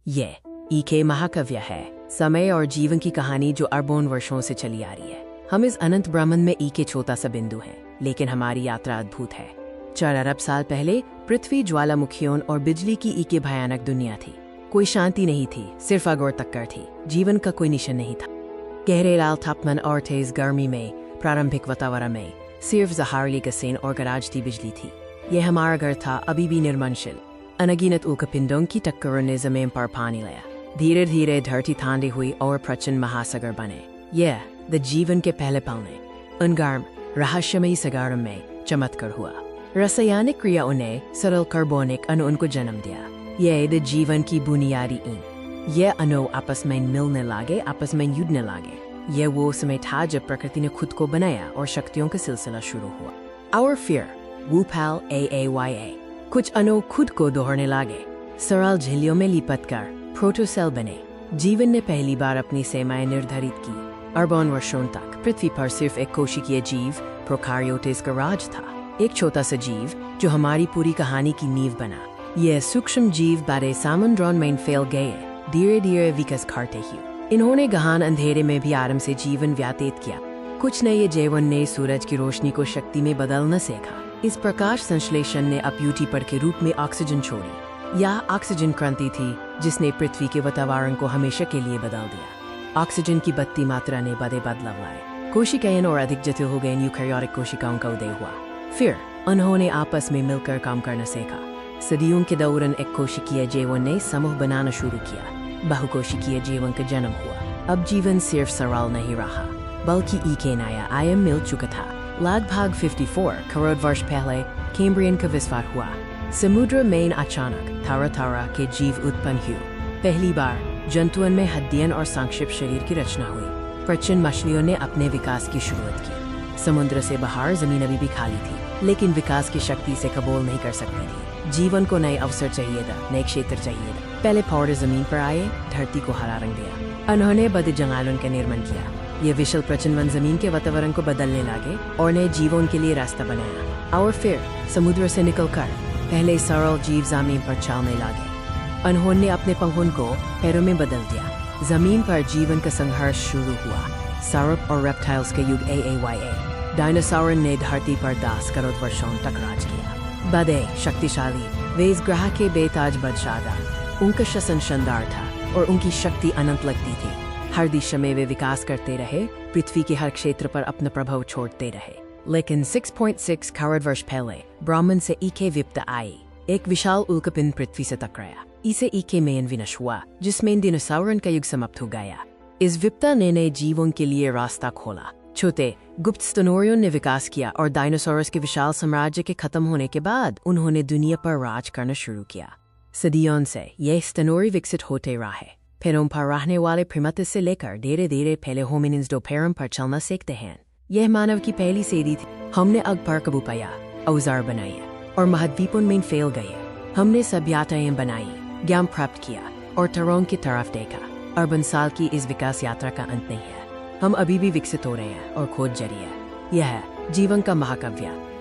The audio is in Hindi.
ये ईके महाकाव्य है, समय और जीवन की कहानी जो अरबों वर्षों से चली आ रही है। हम इस अनंत ब्रह्मांड में ईके छोटा सा बिंदु है, लेकिन हमारी यात्रा अद्भुत है। 4 अरब साल पहले पृथ्वी ज्वालामुखियों और बिजली की ईके भयानक दुनिया थी। कोई शांति नहीं थी, सिर्फ आग और टक्कर थी। जीवन का कोई निशान नहीं था। गहरे लाल तापमान और तेज गर्मी में प्रारंभिक वातावरण में सिर्फ जहरीली गैसें और गरजती बिजली थी। यह हमारा घर था, अभी भी निर्मलशील। अनगिनत उल्कापिंडों की टक्करों ने जमीन पर पानी लिया। धीरे धीरे धरती ठंडी हुई और प्रचंड महासागर बने। यह द जीवन के पहले पल ने उन गर्म रहस्यमयी सागरों में चमत्कार हुआ। रासायनिक क्रियाओं ने सरल कार्बोनिक अणुओं को जन्म दिया। यह द जीवन की बुनियादी ईंट। यह अणु आपस में मिलने लगे, आपस में युद्धने लगे। यह वो समय था जब प्रकृति ने खुद को बनाया और शक्तियों का सिलसिला शुरू हुआ। और फिर वुपाल AAYA कुछ अणु खुद को दोहराने लगे, सरल झिल्लियों में लिपट कर प्रोटोसेल बने। जीवन ने पहली बार अपनी सीमाएं निर्धारित की। अरबों वर्षों तक पृथ्वी पर सिर्फ एक कोशिकीय जीव प्रोकार्योट्स का राज था, एक छोटा सा जीव जो हमारी पूरी कहानी की नींव बना। यह सूक्ष्म जीव बड़े समुद्रों में फैल गए, धीरे धीरे विकास करते हुए। इन्होंने गहन अंधेरे में भी आराम से जीवन व्यतीत किया। कुछ नए जीवन ने सूरज की रोशनी को शक्ति में बदलना सीखा। इस प्रकाश संश्लेषण ने अप्यूटीपर के रूप में ऑक्सीजन छोड़ी। यह ऑक्सीजन क्रांति थी जिसने पृथ्वी के वातावरण को हमेशा के लिए बदल दिया। ऑक्सीजन की बढ़ती मात्रा ने बड़े बदलाव लाए। कोशिकाएं और अधिक जटिल हो गए। यूकैरियोटिक कोशिकाओं का उदय हुआ। फिर उन्होंने आपस में मिलकर काम करना सीखा। सदियों के दौरान एक कोशिकीय जीवन ने समूह बनाना शुरू किया। बहुकोशिकीय जीवन का जन्म हुआ। अब जीवन सिर्फ सरल नहीं रहा, बल्कि एक नया आयाम मिल चुका था। लगभग 54 करोड़ वर्ष पहले कैम्ब्रियन का विस्फोट हुआ। समुद्र में अचानक तरह के जीव उत्पन्न हुए। पहली बार जंतुओं में हड्डियां और संक्षिप्त शरीर की रचना हुई। प्रचंड मछलियों ने अपने विकास की शुरुआत की। समुद्र से बाहर जमीन अभी भी खाली थी, लेकिन विकास की शक्ति से कबूल नहीं कर सकती थी। जीवन को नए अवसर चाहिए था, नए क्षेत्र चाहिए था। पहले पौधे जमीन पर आए, धरती को हरा रंग दिया। उन्होंने बड़े जंगलों का निर्माण किया। ये विशाल प्रचंड वन जमीन के वातावरण को बदलने लगे और नए जीवों के लिए रास्ता बनाया। और फिर समुद्र से निकलकर पहले सरल जीव जमीन पर चलने लगे। उन्होंने अपने पंखों को पैरों में बदल दिया। जमीन पर जीवन का संघर्ष शुरू हुआ। सौरभ और रेप्टाइल्स के युग AAYA। डायनासोर ने धरती पर 10 करोड़ वर्षों तक राज किया। बड़े शक्तिशाली, वे इस ग्रह के बेताज बादशाह। उनका शासन शानदार था और उनकी शक्ति अनंत लगती थी। हर दिशा में वे विकास करते रहे, पृथ्वी के हर क्षेत्र पर अपना प्रभाव छोड़ते रहे। लेकिन 6.6 करोड़ वर्ष पहले ब्रह्मांड से ईके विपदा आई। एक विशाल उल्कापिंड पृथ्वी से टकराया। इसे ईके में विनाश हुआ, जिसमें डिनोसॉरों का युग समाप्त हो गया। इस विपदा ने नए जीवों के लिए रास्ता खोला। छोटे गुप्त स्तनोरियों ने विकास किया और डायनासोरस के विशाल साम्राज्य के खत्म होने के बाद उन्होंने दुनिया पर राज करना शुरू किया। सदियों से यह स्तनोरी विकसित होते रहे। फिर उन पर रहने वाले प्रिमेटिव्स से लेकर धीरे धीरे पहले होमिनिन्स दो पैरों पर चलना सीखते हैं। यह मानव की पहली सीढ़ी थी। हमने आग पर काबू पाया, औजार बनाए और महाद्वीपों में फैल गए। हमने सभ्यताएं बनाई, ज्ञान प्राप्त किया और तरंग की तरफ देखा। अरबन साल की इस विकास यात्रा का अंत नहीं है। हम अभी भी विकसित हो रहे हैं और खोज जारी है। यह है जीवन का महाकाव्य।